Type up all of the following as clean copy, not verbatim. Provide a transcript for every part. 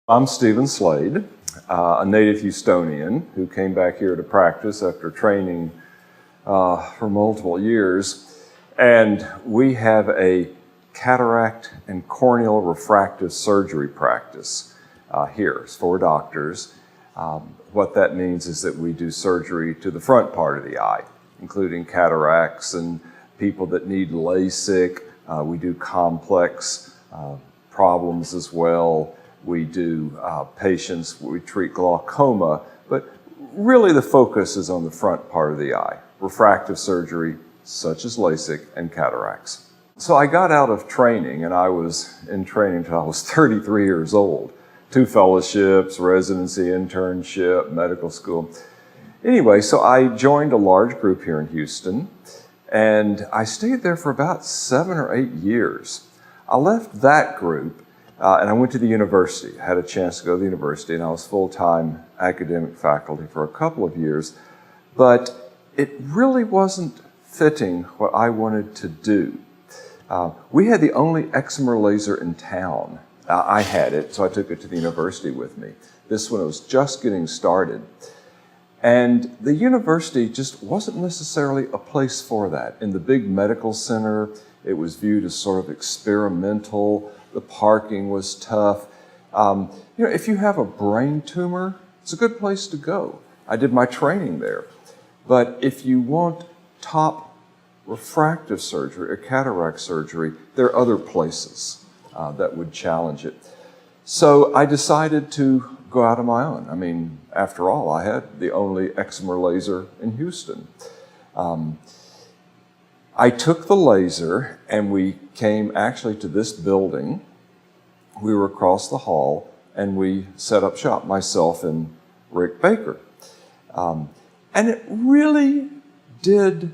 I'm Stephen Slade, a native Houstonian who came back here to practice after training for multiple years. And we have a cataract and corneal refractive surgery practice here. It's for doctors. What that means is that we do surgery to the front part of the eye, including cataracts and people that need LASIK. We do complex problems as well. We do patients, we treat glaucoma, but really the focus is on the front part of the eye, refractive surgery such as LASIK and cataracts. So I got out of training, and I was in training until I was 33 years old. 2 fellowships, residency, internship, medical school. Anyway, so I joined a large group here in Houston, and I stayed there for about 7 or 8 years. I left that group and I went to the university. I had a chance to go to the university, and I was full-time academic faculty for a couple of years, but it really wasn't fitting what I wanted to do. We had the only excimer laser in town. I had it, so I took it to the university with me. This one was just getting started. And the university just wasn't necessarily a place for that. In the big medical center, it was viewed as sort of experimental. The parking was tough. If you have a brain tumor, it's a good place to go. I did my training there. But if you want top refractive surgery or cataract surgery, there are other places that would challenge it. So I decided to go out on my own. I mean, after all, I had the only excimer laser in Houston. I took the laser, and we came actually to this building. We were across the hall, and we set up shop, myself and Rick Baker. And it really did,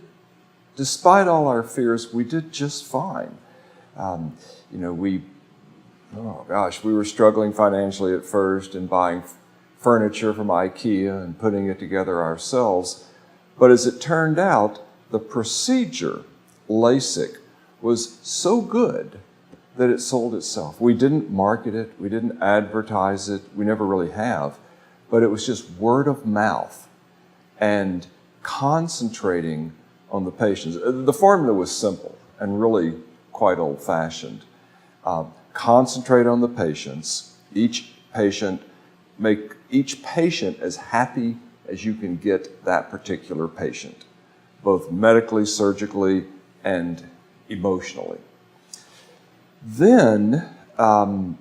despite all our fears, we did just fine. We were struggling financially at first and buying furniture from IKEA and putting it together ourselves. But as it turned out, the procedure, LASIK, was so good that it sold itself. We didn't market it, we didn't advertise it, we never really have, but it was just word of mouth and concentrating on the patients. The formula was simple and really quite old-fashioned. Concentrate on the patients, make each patient as happy as you can get that particular patient, both medically, surgically, and emotionally. Then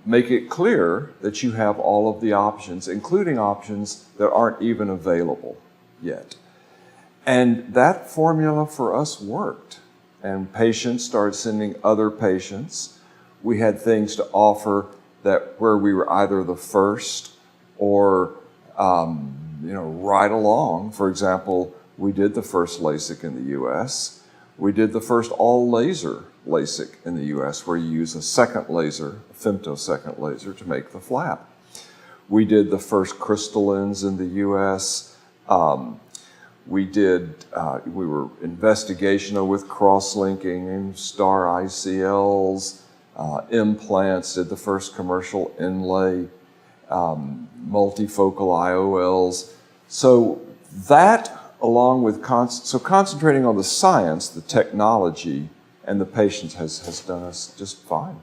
make it clear that you have all of the options, including options that aren't even available yet. And that formula for us worked. And patients started sending other patients. We had things to offer where we were either the first or right along. For example, we did the first LASIK in the US. We did the first all-laser LASIK in the US, where you use a second laser, a femtosecond laser, to make the flap. We did the first crystallines in the US. We were investigational with cross-linking and star ICLs, implants, did the first commercial inlay, multifocal IOLs. So that, along with concentrating on the science, the technology, and the patients has done us just fine.